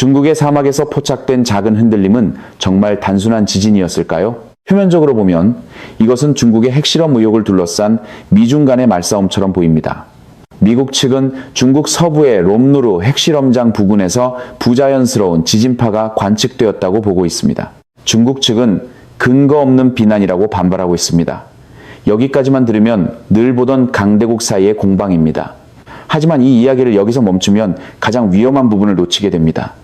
중국의 사막에서 포착된 작은 흔들림은 정말 단순한 지진이었을까요? 표면적으로 보면 이것은 중국의 핵실험 의혹을 둘러싼 미중 간의 말싸움처럼 보입니다. 미국 측은 중국 서부의 롬누르 핵실험장 부근에서 부자연스러운 지진파가 관측되었다고 보고 있습니다. 중국 측은 근거 없는 비난이라고 반발하고 있습니다. 여기까지만 들으면 늘 보던 강대국 사이의 공방입니다. 하지만 이 이야기를 여기서 멈추면 가장 위험한 부분을 놓치게 됩니다.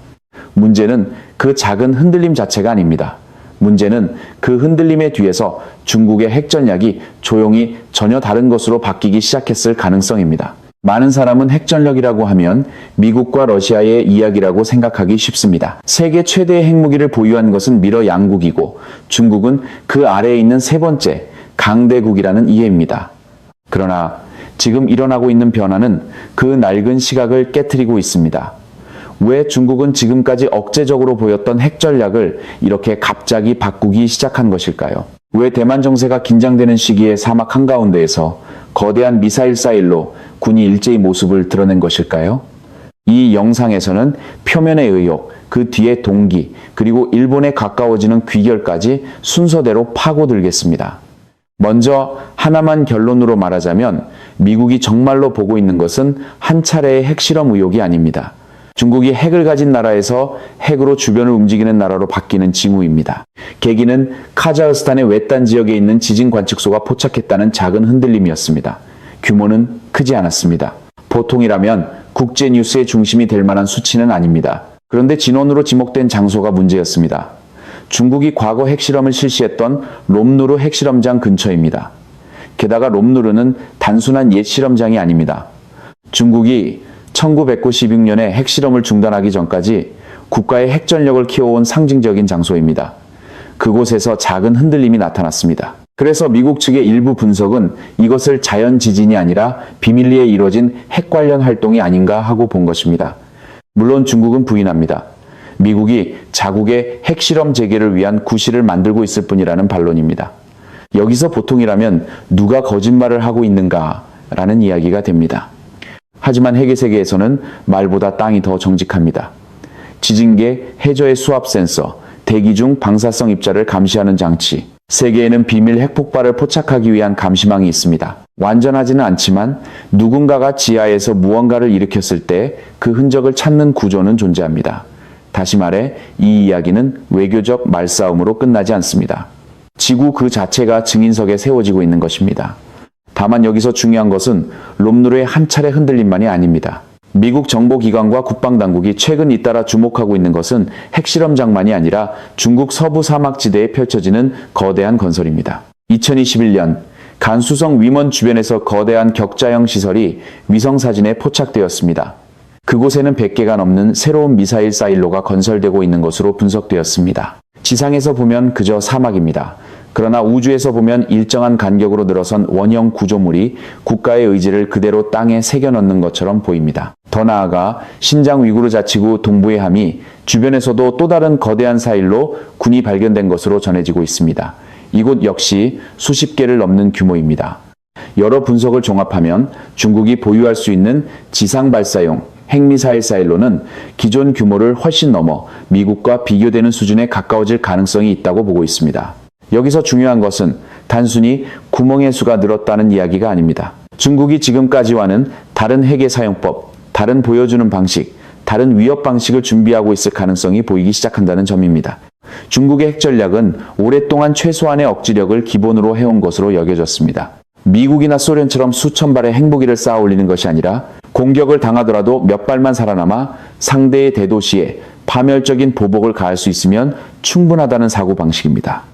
문제는 그 작은 흔들림 자체가 아닙니다. 문제는 그 흔들림의 뒤에서 중국의 핵전략이 조용히 전혀 다른 것으로 바뀌기 시작했을 가능성입니다. 많은 사람은 핵전력이라고 하면 미국과 러시아의 이야기라고 생각하기 쉽습니다. 세계 최대의 핵무기를 보유한 것은 미러 양국이고 중국은 그 아래에 있는 세 번째 강대국이라는 이해입니다. 그러나 지금 일어나고 있는 변화는 그 낡은 시각을 깨트리고 있습니다. 왜 중국은 지금까지 억제적으로 보였던 핵전략을 이렇게 갑자기 바꾸기 시작한 것일까요? 왜 대만 정세가 긴장되는 시기에 사막 한가운데에서 거대한 미사일 사일로 군이 일제히 모습을 드러낸 것일까요? 이 영상에서는 표면의 의혹, 그 뒤의 동기, 그리고 일본에 가까워지는 귀결까지 순서대로 파고들겠습니다. 먼저 하나만 결론으로 말하자면 미국이 정말로 보고 있는 것은 한 차례의 핵실험 의혹이 아닙니다. 중국이 핵을 가진 나라에서 핵으로 주변을 움직이는 나라로 바뀌는 징후입니다. 계기는 카자흐스탄의 외딴 지역에 있는 지진 관측소가 포착했다는 작은 흔들림이었습니다. 규모는 크지 않았습니다. 보통이라면 국제 뉴스의 중심이 될 만한 수치는 아닙니다. 그런데 진원으로 지목된 장소가 문제였습니다. 중국이 과거 핵실험을 실시했던 롬누르 핵실험장 근처입니다. 게다가 롬누르는 단순한 옛 실험장이 아닙니다. 중국이 1996년에 핵실험을 중단하기 전까지 국가의 핵전력을 키워온 상징적인 장소입니다. 그곳에서 작은 흔들림이 나타났습니다. 그래서 미국 측의 일부 분석은 이것을 자연 지진이 아니라 비밀리에 이루어진 핵 관련 활동이 아닌가 하고 본 것입니다. 물론 중국은 부인합니다. 미국이 자국의 핵실험 재개를 위한 구실을 만들고 있을 뿐이라는 반론입니다. 여기서 보통이라면 누가 거짓말을 하고 있는가라는 이야기가 됩니다. 하지만 핵의 세계에서는 말보다 땅이 더 정직합니다. 지진계, 해저의 수압 센서, 대기 중 방사성 입자를 감시하는 장치, 세계에는 비밀 핵폭발을 포착하기 위한 감시망이 있습니다. 완전하지는 않지만 누군가가 지하에서 무언가를 일으켰을 때 그 흔적을 찾는 구조는 존재합니다. 다시 말해 이 이야기는 외교적 말싸움으로 끝나지 않습니다. 지구 그 자체가 증인석에 세워지고 있는 것입니다. 다만 여기서 중요한 것은 롬누르의 한 차례 흔들림만이 아닙니다. 미국 정보기관과 국방당국이 최근 잇따라 주목하고 있는 것은 핵실험장만이 아니라 중국 서부 사막지대에 펼쳐지는 거대한 건설입니다. 2021년 간수성 위먼 주변에서 거대한 격자형 시설이 위성사진에 포착되었습니다. 그곳에는 100개가 넘는 새로운 미사일 사일로가 건설되고 있는 것으로 분석되었습니다. 지상에서 보면 그저 사막입니다. 그러나 우주에서 보면 일정한 간격으로 늘어선 원형 구조물이 국가의 의지를 그대로 땅에 새겨 넣는 것처럼 보입니다. 더 나아가 신장 위구르 자치구 동부의 함이 주변에서도 또 다른 거대한 사일로 군이 발견된 것으로 전해지고 있습니다. 이곳 역시 수십 개를 넘는 규모입니다. 여러 분석을 종합하면 중국이 보유할 수 있는 지상 발사용 핵미사일 사일로는 기존 규모를 훨씬 넘어 미국과 비교되는 수준에 가까워질 가능성이 있다고 보고 있습니다. 여기서 중요한 것은 단순히 구멍의 수가 늘었다는 이야기가 아닙니다. 중국이 지금까지와는 다른 핵의 사용법, 다른 보여주는 방식, 다른 위협 방식을 준비하고 있을 가능성이 보이기 시작한다는 점입니다. 중국의 핵 전략은 오랫동안 최소한의 억지력을 기본으로 해온 것으로 여겨졌습니다. 미국이나 소련처럼 수천 발의 핵무기를 쌓아 올리는 것이 아니라 공격을 당하더라도 몇 발만 살아남아 상대의 대도시에 파멸적인 보복을 가할 수 있으면 충분하다는 사고방식입니다.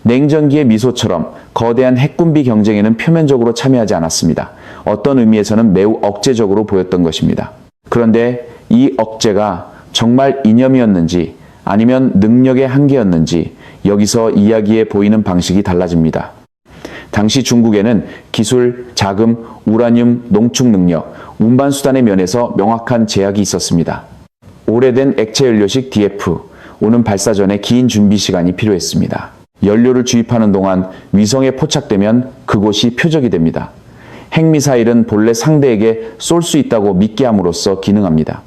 냉전기의 미소처럼 거대한 핵군비 경쟁에는 표면적으로 참여하지 않았습니다. 어떤 의미에서는 매우 억제적으로 보였던 것입니다. 그런데 이 억제가 정말 이념이었는지 아니면 능력의 한계였는지 여기서 이야기해 보이는 방식이 달라집니다. 당시 중국에는 기술, 자금, 우라늄, 농축 능력, 운반수단의 면에서 명확한 제약이 있었습니다. 오래된 액체연료식 DF, 오는 발사 전에 긴 준비 시간이 필요했습니다. 연료를 주입하는 동안 위성에 포착되면 그곳이 표적이 됩니다. 핵미사일은 본래 상대에게 쏠 수 있다고 믿게 함으로써 기능합니다.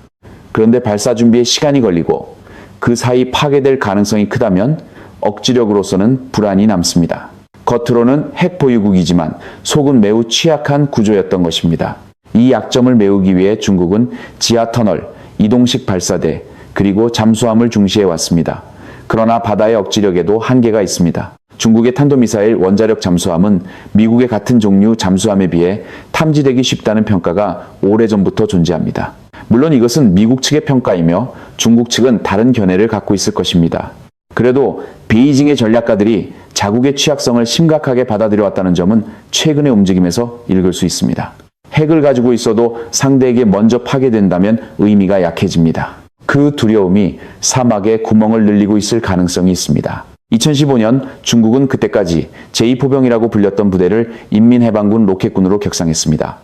그런데 발사 준비에 시간이 걸리고 그 사이 파괴될 가능성이 크다면 억지력으로서는 불안이 남습니다. 겉으로는 핵 보유국이지만 속은 매우 취약한 구조였던 것입니다. 이 약점을 메우기 위해 중국은 지하터널, 이동식 발사대, 그리고 잠수함을 중시해 왔습니다. 그러나 바다의 억지력에도 한계가 있습니다. 중국의 탄도미사일 원자력 잠수함은 미국의 같은 종류 잠수함에 비해 탐지되기 쉽다는 평가가 오래전부터 존재합니다. 물론 이것은 미국 측의 평가이며 중국 측은 다른 견해를 갖고 있을 것입니다. 그래도 베이징의 전략가들이 자국의 취약성을 심각하게 받아들여왔다는 점은 최근의 움직임에서 읽을 수 있습니다. 핵을 가지고 있어도 상대에게 먼저 파괴된다면 의미가 약해집니다. 그 두려움이 사막에 구멍을 늘리고 있을 가능성이 있습니다. 2015년 중국은 그때까지 제2포병이라고 불렸던 부대를 인민해방군 로켓군으로 격상했습니다.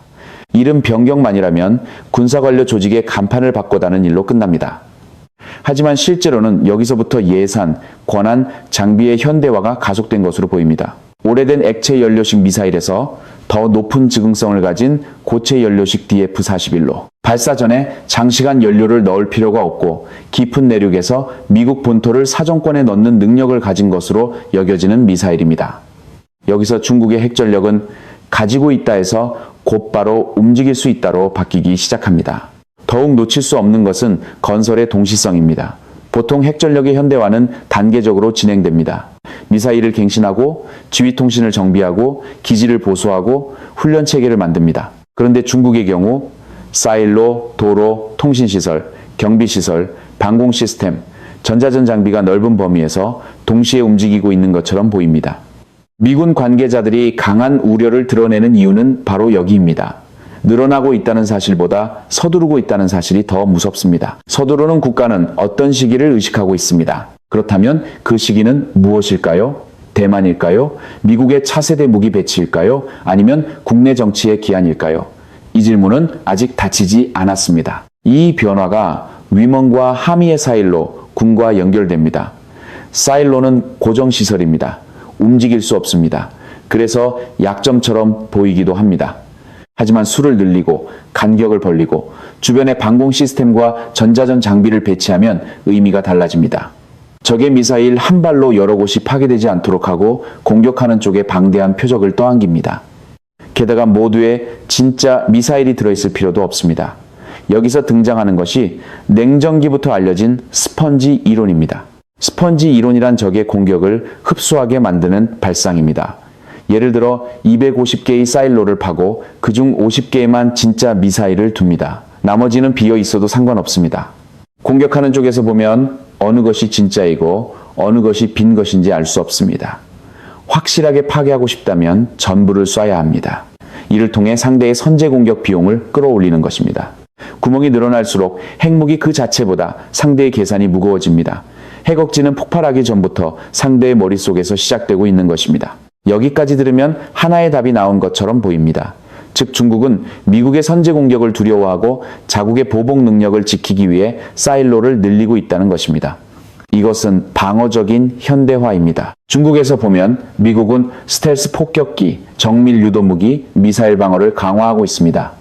이름 변경만이라면 군사관료 조직의 간판을 바꿔다는 일로 끝납니다. 하지만 실제로는 여기서부터 예산, 권한, 장비의 현대화가 가속된 것으로 보입니다. 오래된 액체 연료식 미사일에서 더 높은 즉응성을 가진 고체 연료식 DF-41로 발사 전에 장시간 연료를 넣을 필요가 없고 깊은 내륙에서 미국 본토를 사정권에 넣는 능력을 가진 것으로 여겨지는 미사일입니다. 여기서 중국의 핵전력은 가지고 있다에서 곧바로 움직일 수 있다로 바뀌기 시작합니다. 더욱 놓칠 수 없는 것은 건설의 동시성입니다. 보통 핵전력의 현대화는 단계적으로 진행됩니다. 미사일을 갱신하고 지휘통신을 정비하고 기지를 보수하고 훈련체계를 만듭니다. 그런데 중국의 경우 사일로, 도로, 통신시설, 경비시설, 방공 시스템, 전자전 장비가 넓은 범위에서 동시에 움직이고 있는 것처럼 보입니다. 미군 관계자들이 강한 우려를 드러내는 이유는 바로 여기입니다. 늘어나고 있다는 사실보다 서두르고 있다는 사실이 더 무섭습니다. 서두르는 국가는 어떤 시기를 의식하고 있습니다. 그렇다면 그 시기는 무엇일까요? 대만일까요? 미국의 차세대 무기 배치일까요? 아니면 국내 정치의 기한일까요? 이 질문은 아직 닫히지 않았습니다. 이 변화가 위먼과 하미의 사일로 군과 연결됩니다. 사일로는 고정시설입니다. 움직일 수 없습니다. 그래서 약점처럼 보이기도 합니다. 하지만 수를 늘리고 간격을 벌리고 주변에 방공 시스템과 전자전 장비를 배치하면 의미가 달라집니다. 적의 미사일 한 발로 여러 곳이 파괴되지 않도록 하고 공격하는 쪽에 방대한 표적을 떠안깁니다. 게다가 모두에 진짜 미사일이 들어있을 필요도 없습니다. 여기서 등장하는 것이 냉전기부터 알려진 스펀지 이론입니다. 스펀지 이론이란 적의 공격을 흡수하게 만드는 발상입니다. 예를 들어 250개의 사일로를 파고 그중 50개에만 진짜 미사일을 둡니다. 나머지는 비어 있어도 상관없습니다. 공격하는 쪽에서 보면 어느 것이 진짜이고 어느 것이 빈 것인지 알 수 없습니다. 확실하게 파괴하고 싶다면 전부를 쏴야 합니다. 이를 통해 상대의 선제 공격 비용을 끌어올리는 것입니다. 구멍이 늘어날수록 핵무기 그 자체보다 상대의 계산이 무거워집니다. 핵억지는 폭발하기 전부터 상대의 머릿속에서 시작되고 있는 것입니다. 여기까지 들으면 하나의 답이 나온 것처럼 보입니다. 즉 중국은 미국의 선제 공격을 두려워하고 자국의 보복 능력을 지키기 위해 사일로를 늘리고 있다는 것입니다. 이것은 방어적인 현대화입니다. 중국에서 보면 미국은 스텔스 폭격기, 정밀 유도무기, 미사일 방어를 강화하고 있습니다.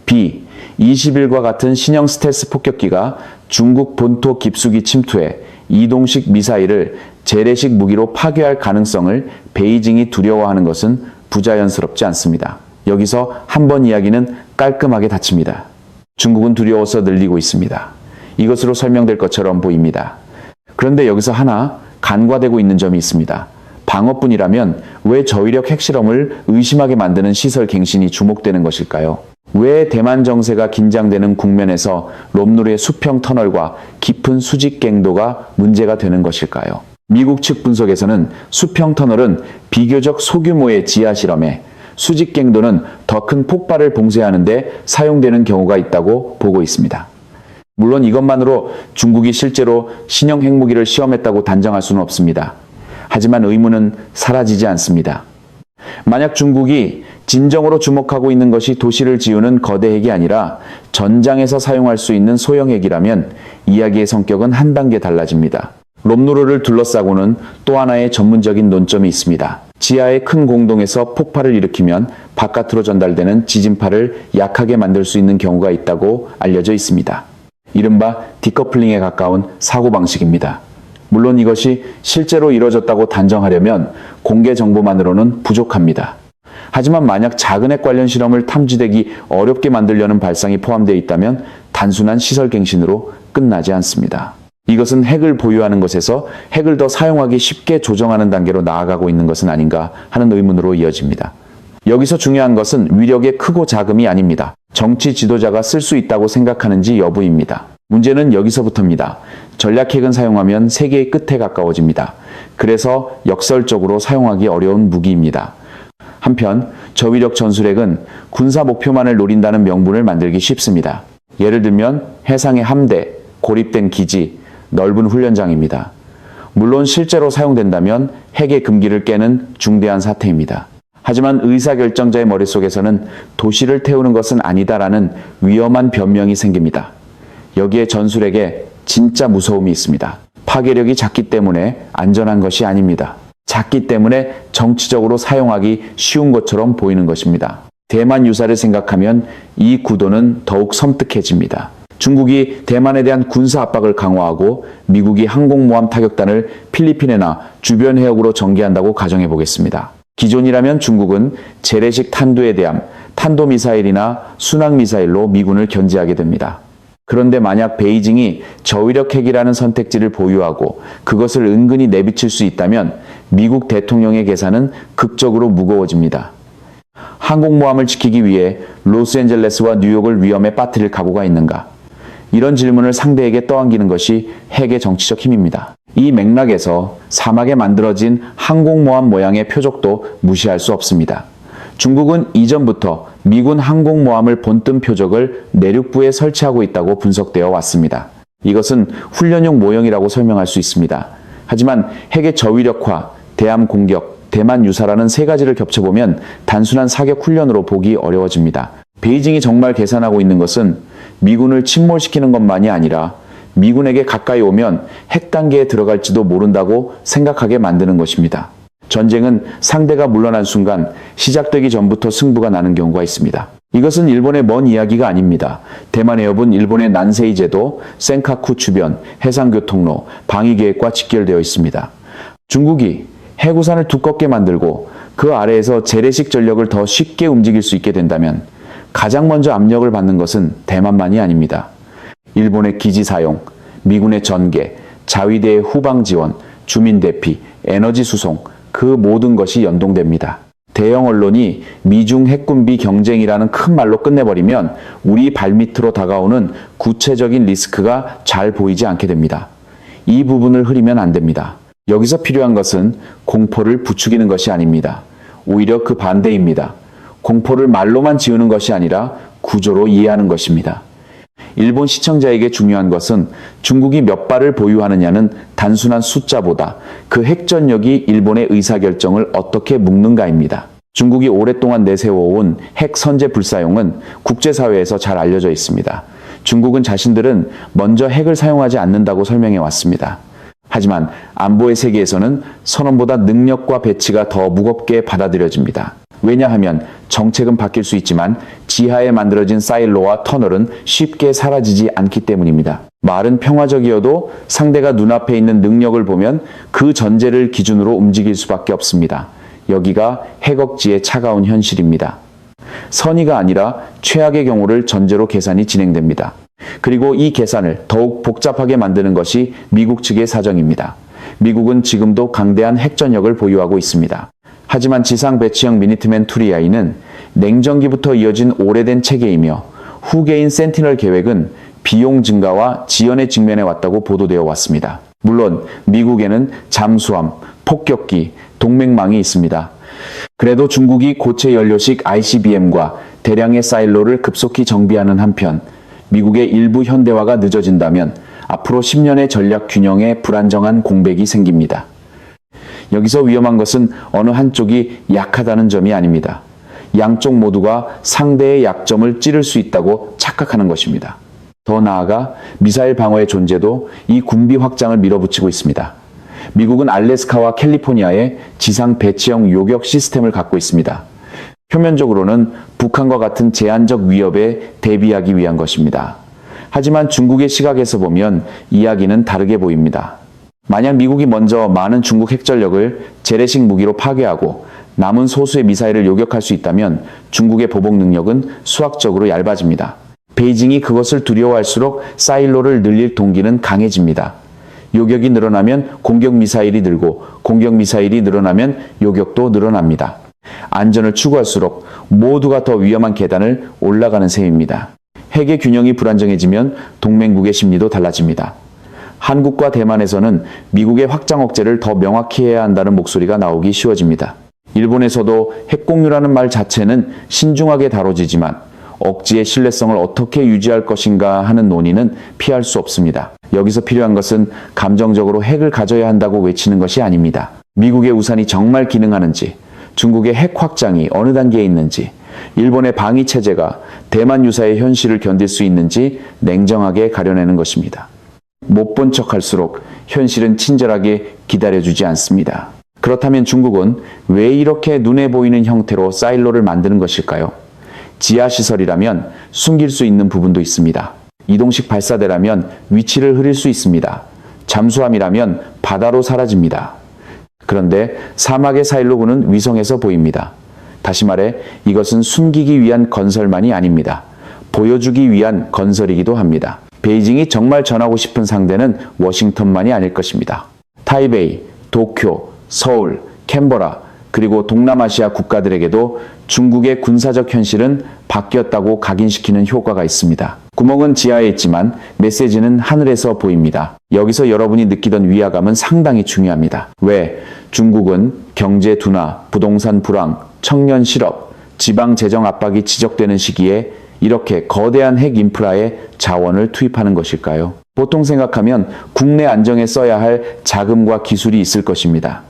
B-21과 같은 신형 스텔스 폭격기가 중국 본토 깊숙이 침투해 이동식 미사일을 재래식 무기로 파괴할 가능성을 베이징이 두려워하는 것은 부자연스럽지 않습니다. 여기서 한 번 이야기는 깔끔하게 닫힙니다. 중국은 두려워서 늘리고 있습니다. 이것으로 설명될 것처럼 보입니다. 그런데 여기서 하나 간과되고 있는 점이 있습니다. 방어뿐이라면 왜 저위력 핵실험을 의심하게 만드는 시설 갱신이 주목되는 것일까요? 왜 대만 정세가 긴장되는 국면에서 롬루르의 수평 터널과 깊은 수직 갱도가 문제가 되는 것일까요? 미국 측 분석에서는 수평 터널은 비교적 소규모의 지하 실험에 수직 갱도는 더 큰 폭발을 봉쇄하는 데 사용되는 경우가 있다고 보고 있습니다. 물론 이것만으로 중국이 실제로 신형 핵무기를 시험했다고 단정할 수는 없습니다. 하지만 의문은 사라지지 않습니다. 만약 중국이 진정으로 주목하고 있는 것이 도시를 지우는 거대 핵이 아니라 전장에서 사용할 수 있는 소형 핵이라면 이야기의 성격은 한 단계 달라집니다. 롬루르를 둘러싸고는 또 하나의 전문적인 논점이 있습니다. 지하의 큰 공동에서 폭발을 일으키면 바깥으로 전달되는 지진파를 약하게 만들 수 있는 경우가 있다고 알려져 있습니다. 이른바 디커플링에 가까운 사고방식입니다. 물론 이것이 실제로 이뤄졌다고 단정하려면 공개 정보만으로는 부족합니다. 하지만 만약 작은 핵 관련 실험을 탐지되기 어렵게 만들려는 발상이 포함되어 있다면 단순한 시설갱신으로 끝나지 않습니다. 이것은 핵을 보유하는 것에서 핵을 더 사용하기 쉽게 조정하는 단계로 나아가고 있는 것은 아닌가 하는 의문으로 이어집니다. 여기서 중요한 것은 위력의 크고 작음이 아닙니다. 정치 지도자가 쓸 수 있다고 생각하는지 여부입니다. 문제는 여기서부터입니다. 전략핵은 사용하면 세계의 끝에 가까워집니다. 그래서 역설적으로 사용하기 어려운 무기입니다. 한편 저위력 전술핵은 군사 목표만을 노린다는 명분을 만들기 쉽습니다. 예를 들면 해상의 함대, 고립된 기지, 넓은 훈련장입니다. 물론 실제로 사용된다면 핵의 금기를 깨는 중대한 사태입니다. 하지만 의사결정자의 머릿속에서는 도시를 태우는 것은 아니다라는 위험한 변명이 생깁니다. 여기에 전술핵에 진짜 무서움이 있습니다. 파괴력이 작기 때문에 안전한 것이 아닙니다. 작기 때문에 정치적으로 사용하기 쉬운 것처럼 보이는 것입니다. 대만 유사를 생각하면 이 구도는 더욱 섬뜩해집니다. 중국이 대만에 대한 군사 압박을 강화하고 미국이 항공모함 타격단을 필리핀이나 주변 해역으로 전개한다고 가정해 보겠습니다. 기존이라면 중국은 재래식 탄두에 대한 탄도미사일이나 순항미사일로 미군을 견제하게 됩니다. 그런데 만약 베이징이 저위력 핵이라는 선택지를 보유하고 그것을 은근히 내비칠 수 있다면 미국 대통령의 계산은 극적으로 무거워집니다. 항공모함을 지키기 위해 로스앤젤레스와 뉴욕을 위험에 빠뜨릴 각오가 있는가? 이런 질문을 상대에게 떠안기는 것이 핵의 정치적 힘입니다. 이 맥락에서 사막에 만들어진 항공모함 모양의 표적도 무시할 수 없습니다. 중국은 이전부터 미군 항공모함을 본뜬 표적을 내륙부에 설치하고 있다고 분석되어 왔습니다. 이것은 훈련용 모형이라고 설명할 수 있습니다. 하지만 핵의 저위력화, 대함 공격, 대만 유사라는 세 가지를 겹쳐보면 단순한 사격 훈련으로 보기 어려워집니다. 베이징이 정말 계산하고 있는 것은 미군을 침몰시키는 것만이 아니라 미군에게 가까이 오면 핵 단계에 들어갈지도 모른다고 생각하게 만드는 것입니다. 전쟁은 상대가 물러난 순간 시작되기 전부터 승부가 나는 경우가 있습니다. 이것은 일본의 먼 이야기가 아닙니다. 대만 해협은 일본의 난세이 제도, 센카쿠 주변, 해상교통로, 방위계획과 직결되어 있습니다. 중국이 해구산을 두껍게 만들고 그 아래에서 재래식 전력을 더 쉽게 움직일 수 있게 된다면 가장 먼저 압력을 받는 것은 대만만이 아닙니다. 일본의 기지 사용, 미군의 전개, 자위대의 후방 지원, 주민 대피, 에너지 수송, 그 모든 것이 연동됩니다. 대형 언론이 미중 핵군비 경쟁이라는 큰 말로 끝내버리면 우리 발밑으로 다가오는 구체적인 리스크가 잘 보이지 않게 됩니다. 이 부분을 흐리면 안 됩니다. 여기서 필요한 것은 공포를 부추기는 것이 아닙니다. 오히려 그 반대입니다. 공포를 말로만 지우는 것이 아니라 구조로 이해하는 것입니다. 일본 시청자에게 중요한 것은 중국이 몇 발을 보유하느냐는 단순한 숫자보다 그 핵전력이 일본의 의사결정을 어떻게 묶는가입니다. 중국이 오랫동안 내세워온 핵 선제 불사용은 국제사회에서 잘 알려져 있습니다. 중국은 자신들은 먼저 핵을 사용하지 않는다고 설명해 왔습니다. 하지만 안보의 세계에서는 선언보다 능력과 배치가 더 무겁게 받아들여집니다. 왜냐하면 정책은 바뀔 수 있지만 지하에 만들어진 사일로와 터널은 쉽게 사라지지 않기 때문입니다. 말은 평화적이어도 상대가 눈앞에 있는 능력을 보면 그 전제를 기준으로 움직일 수밖에 없습니다. 여기가 핵억지의 차가운 현실입니다. 선의가 아니라 최악의 경우를 전제로 계산이 진행됩니다. 그리고 이 계산을 더욱 복잡하게 만드는 것이 미국 측의 사정입니다. 미국은 지금도 강대한 핵전력을 보유하고 있습니다. 하지만 지상 배치형 미니트맨 투리아이는 냉전기부터 이어진 오래된 체계이며 후계인 센티널 계획은 비용 증가와 지연에 직면해 왔다고 보도되어 왔습니다. 물론 미국에는 잠수함, 폭격기, 동맹망이 있습니다. 그래도 중국이 고체 연료식 ICBM과 대량의 사일로를 급속히 정비하는 한편 미국의 일부 현대화가 늦어진다면 앞으로 10년의 전략 균형에 불안정한 공백이 생깁니다. 여기서 위험한 것은 어느 한쪽이 약하다는 점이 아닙니다. 양쪽 모두가 상대의 약점을 찌를 수 있다고 착각하는 것입니다. 더 나아가 미사일 방어의 존재도 이 군비 확장을 밀어붙이고 있습니다. 미국은 알래스카와 캘리포니아에 지상 배치형 요격 시스템을 갖고 있습니다. 표면적으로는 북한과 같은 제한적 위협에 대비하기 위한 것입니다. 하지만 중국의 시각에서 보면 이야기는 다르게 보입니다. 만약 미국이 먼저 많은 중국 핵전력을 재래식 무기로 파괴하고 남은 소수의 미사일을 요격할 수 있다면 중국의 보복 능력은 수학적으로 얇아집니다. 베이징이 그것을 두려워할수록 사일로를 늘릴 동기는 강해집니다. 요격이 늘어나면 공격 미사일이 늘고 공격 미사일이 늘어나면 요격도 늘어납니다. 안전을 추구할수록 모두가 더 위험한 계단을 올라가는 셈입니다. 핵의 균형이 불안정해지면 동맹국의 심리도 달라집니다. 한국과 대만에서는 미국의 확장 억제를 더 명확히 해야 한다는 목소리가 나오기 쉬워집니다. 일본에서도 핵공유라는 말 자체는 신중하게 다뤄지지만 억지의 신뢰성을 어떻게 유지할 것인가 하는 논의는 피할 수 없습니다. 여기서 필요한 것은 감정적으로 핵을 가져야 한다고 외치는 것이 아닙니다. 미국의 우산이 정말 기능하는지, 중국의 핵 확장이 어느 단계에 있는지, 일본의 방위 체제가 대만 유사의 현실을 견딜 수 있는지 냉정하게 가려내는 것입니다. 못 본 척할수록 현실은 친절하게 기다려주지 않습니다. 그렇다면 중국은 왜 이렇게 눈에 보이는 형태로 사일로를 만드는 것일까요? 지하시설이라면 숨길 수 있는 부분도 있습니다. 이동식 발사대라면 위치를 흐릴 수 있습니다. 잠수함이라면 바다로 사라집니다. 그런데 사막의 사일로군은 위성에서 보입니다. 다시 말해 이것은 숨기기 위한 건설만이 아닙니다. 보여주기 위한 건설이기도 합니다. 베이징이 정말 전하고 싶은 상대는 워싱턴만이 아닐 것입니다. 타이베이, 도쿄, 서울, 캔버라, 그리고 동남아시아 국가들에게도 중국의 군사적 현실은 바뀌었다고 각인시키는 효과가 있습니다. 구멍은 지하에 있지만 메시지는 하늘에서 보입니다. 여기서 여러분이 느끼던 위화감은 상당히 중요합니다. 왜? 중국은 경제 둔화, 부동산 불황, 청년 실업, 지방 재정 압박이 지적되는 시기에 이렇게 거대한 핵 인프라에 자원을 투입하는 것일까요? 보통 생각하면 국내 안정에 써야 할 자금과 기술이 있을 것입니다.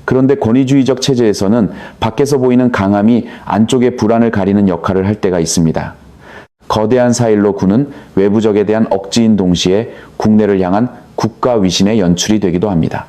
그런데 권위주의적 체제에서는 밖에서 보이는 강함이 안쪽의 불안을 가리는 역할을 할 때가 있습니다. 거대한 사일로 군은 외부적에 대한 억지인 동시에 국내를 향한 국가 위신의 연출이 되기도 합니다.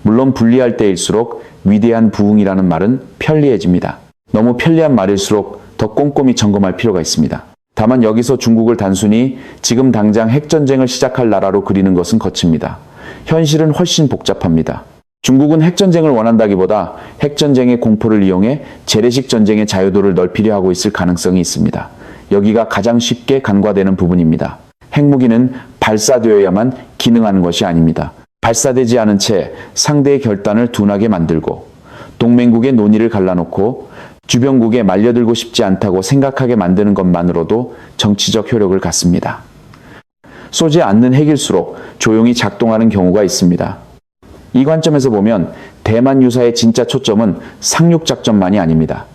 물론 불리할 때일수록 위대한 부흥이라는 말은 편리해집니다. 너무 편리한 말일수록 더 꼼꼼히 점검할 필요가 있습니다. 다만 여기서 중국을 단순히 지금 당장 핵전쟁을 시작할 나라로 그리는 것은 거칩니다. 현실은 훨씬 복잡합니다. 중국은 핵전쟁을 원한다기보다 핵전쟁의 공포를 이용해 재래식 전쟁의 자유도를 넓히려 하고 있을 가능성이 있습니다. 여기가 가장 쉽게 간과되는 부분입니다. 핵무기는 발사되어야만 기능하는 것이 아닙니다. 발사되지 않은 채 상대의 결단을 둔하게 만들고 동맹국의 논의를 갈라놓고 주변국에 말려들고 싶지 않다고 생각하게 만드는 것만으로도 정치적 효력을 갖습니다. 쏘지 않는 핵일수록 조용히 작동하는 경우가 있습니다. 이 관점에서 보면 대만 유사의 진짜 초점은 상륙작전만이 아닙니다.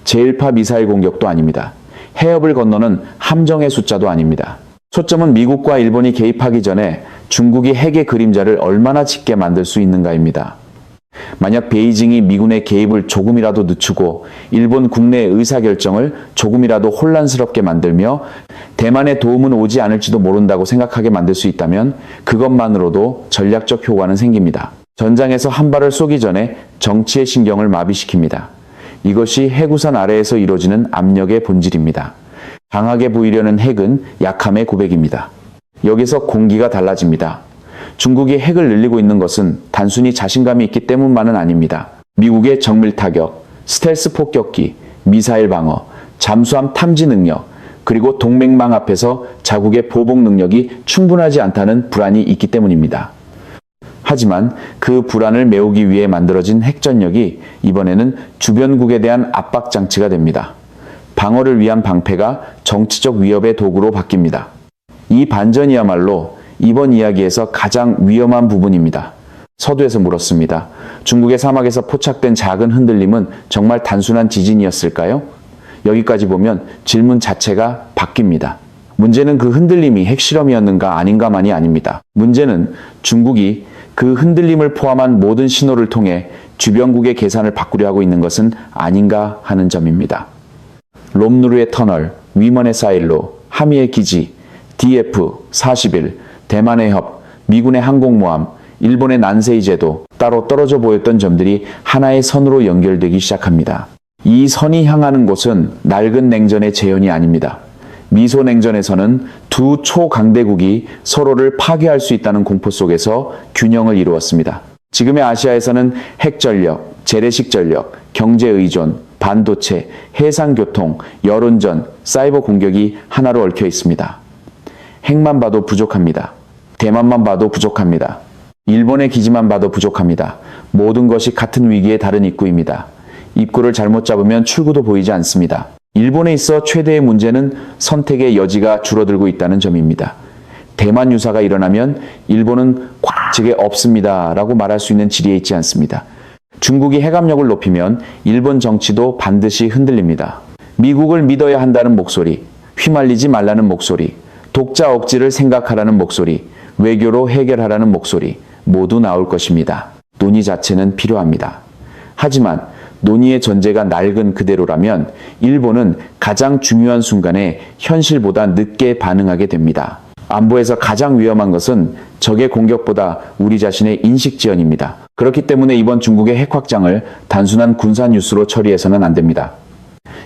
제1파 미사일 공격도 아닙니다. 해협을 건너는 함정의 숫자도 아닙니다. 초점은 미국과 일본이 개입하기 전에 중국이 핵의 그림자를 얼마나 짙게 만들 수 있는가입니다. 만약 베이징이 미군의 개입을 조금이라도 늦추고 일본 국내의 의사결정을 조금이라도 혼란스럽게 만들며 대만의 도움은 오지 않을지도 모른다고 생각하게 만들 수 있다면 그것만으로도 전략적 효과는 생깁니다. 전장에서 한 발을 쏘기 전에 정치의 신경을 마비시킵니다. 이것이 핵우산 아래에서 이루어지는 압력의 본질입니다. 강하게 보이려는 핵은 약함의 고백입니다. 여기서 공기가 달라집니다. 중국이 핵을 늘리고 있는 것은 단순히 자신감이 있기 때문만은 아닙니다. 미국의 정밀 타격, 스텔스 폭격기, 미사일 방어, 잠수함 탐지 능력, 그리고 동맹망 앞에서 자국의 보복 능력이 충분하지 않다는 불안이 있기 때문입니다. 하지만 그 불안을 메우기 위해 만들어진 핵전력이 이번에는 주변국에 대한 압박 장치가 됩니다. 방어를 위한 방패가 정치적 위협의 도구로 바뀝니다. 이 반전이야말로 이번 이야기에서 가장 위험한 부분입니다. 서두에서 물었습니다. 중국의 사막에서 포착된 작은 흔들림은 정말 단순한 지진이었을까요? 여기까지 보면 질문 자체가 바뀝니다. 문제는 그 흔들림이 핵실험이었는가 아닌가만이 아닙니다. 문제는 중국이 그 흔들림을 포함한 모든 신호를 통해 주변국의 계산을 바꾸려 하고 있는 것은 아닌가 하는 점입니다. 롬누르의 터널, 위먼의 사일로, 하미의 기지, DF-41, 대만의 협, 미군의 항공모함, 일본의 난세이 제도, 따로 떨어져 보였던 점들이 하나의 선으로 연결되기 시작합니다. 이 선이 향하는 곳은 낡은 냉전의 재현이 아닙니다. 미소냉전에서는 두 초강대국이 서로를 파괴할 수 있다는 공포 속에서 균형을 이루었습니다. 지금의 아시아에서는 핵전력, 재래식 전력, 경제의존, 반도체, 해상교통, 여론전, 사이버 공격이 하나로 얽혀 있습니다. 핵만 봐도 부족합니다. 대만만 봐도 부족합니다. 일본의 기지만 봐도 부족합니다. 모든 것이 같은 위기의 다른 입구입니다. 입구를 잘못 잡으면 출구도 보이지 않습니다. 일본에 있어 최대의 문제는 선택의 여지가 줄어들고 있다는 점입니다. 대만 유사가 일어나면 일본은 관측에 없습니다 라고 말할 수 있는 지리에 있지 않습니다. 중국이 해감력을 높이면 일본 정치도 반드시 흔들립니다. 미국을 믿어야 한다는 목소리, 휘말리지 말라는 목소리, 독자 억지를 생각하라는 목소리, 외교로 해결하라는 목소리 모두 나올 것입니다. 논의 자체는 필요합니다. 하지만 논의의 전제가 낡은 그대로라면 일본은 가장 중요한 순간에 현실보다 늦게 반응하게 됩니다. 안보에서 가장 위험한 것은 적의 공격보다 우리 자신의 인식 지연입니다. 그렇기 때문에 이번 중국의 핵 확장을 단순한 군사 뉴스로 처리해서는 안 됩니다.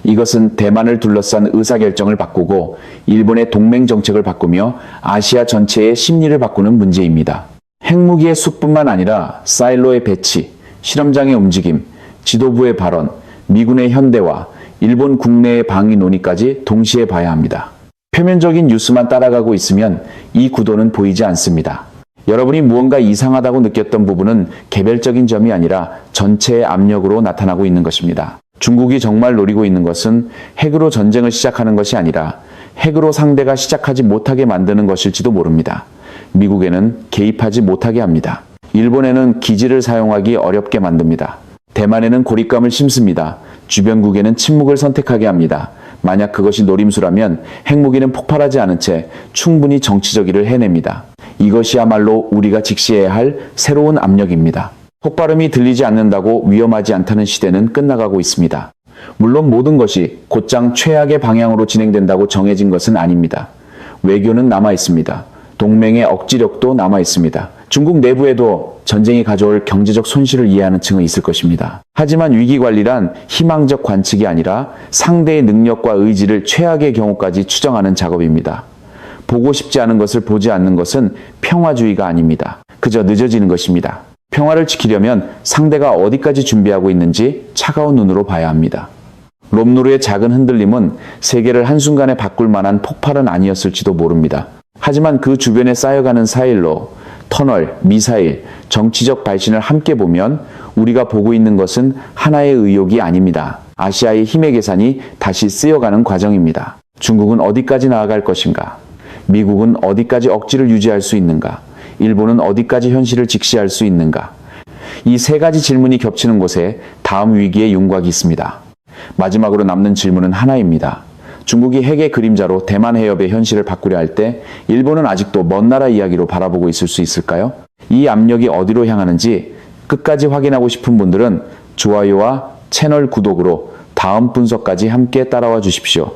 이것은 대만을 둘러싼 의사결정을 바꾸고 일본의 동맹 정책을 바꾸며 아시아 전체의 심리를 바꾸는 문제입니다. 핵무기의 숲뿐만 아니라 사일로의 배치, 실험장의 움직임, 지도부의 발언, 미군의 현대화, 일본 국내의 방위 논의까지 동시에 봐야 합니다. 표면적인 뉴스만 따라가고 있으면 이 구도는 보이지 않습니다. 여러분이 무언가 이상하다고 느꼈던 부분은 개별적인 점이 아니라 전체의 압력으로 나타나고 있는 것입니다. 중국이 정말 노리고 있는 것은 핵으로 전쟁을 시작하는 것이 아니라 핵으로 상대가 시작하지 못하게 만드는 것일지도 모릅니다. 미국에는 개입하지 못하게 합니다. 일본에는 기지를 사용하기 어렵게 만듭니다. 대만에는 고립감을 심습니다. 주변국에는 침묵을 선택하게 합니다. 만약 그것이 노림수라면 핵무기는 폭발하지 않은 채 충분히 정치적 일을 해냅니다. 이것이야말로 우리가 직시해야 할 새로운 압력입니다. 폭발음이 들리지 않는다고 위험하지 않다는 시대는 끝나가고 있습니다. 물론 모든 것이 곧장 최악의 방향으로 진행된다고 정해진 것은 아닙니다. 외교는 남아 있습니다. 동맹의 억지력도 남아 있습니다. 중국 내부에도 전쟁이 가져올 경제적 손실을 이해하는 층은 있을 것입니다. 하지만 위기관리란 희망적 관측이 아니라 상대의 능력과 의지를 최악의 경우까지 추정하는 작업입니다. 보고 싶지 않은 것을 보지 않는 것은 평화주의가 아닙니다. 그저 늦어지는 것입니다. 평화를 지키려면 상대가 어디까지 준비하고 있는지 차가운 눈으로 봐야 합니다. 롬누르의 작은 흔들림은 세계를 한순간에 바꿀 만한 폭발은 아니었을지도 모릅니다. 하지만 그 주변에 쌓여가는 사일로, 터널, 미사일, 정치적 발신을 함께 보면 우리가 보고 있는 것은 하나의 의욕이 아닙니다. 아시아의 힘의 계산이 다시 쓰여가는 과정입니다. 중국은 어디까지 나아갈 것인가? 미국은 어디까지 억지를 유지할 수 있는가? 일본은 어디까지 현실을 직시할 수 있는가? 이 세 가지 질문이 겹치는 곳에 다음 위기의 윤곽이 있습니다. 마지막으로 남는 질문은 하나입니다. 중국이 핵의 그림자로 대만 해협의 현실을 바꾸려 할 때 일본은 아직도 먼 나라 이야기로 바라보고 있을 수 있을까요? 이 압력이 어디로 향하는지 끝까지 확인하고 싶은 분들은 좋아요와 채널 구독으로 다음 분석까지 함께 따라와 주십시오.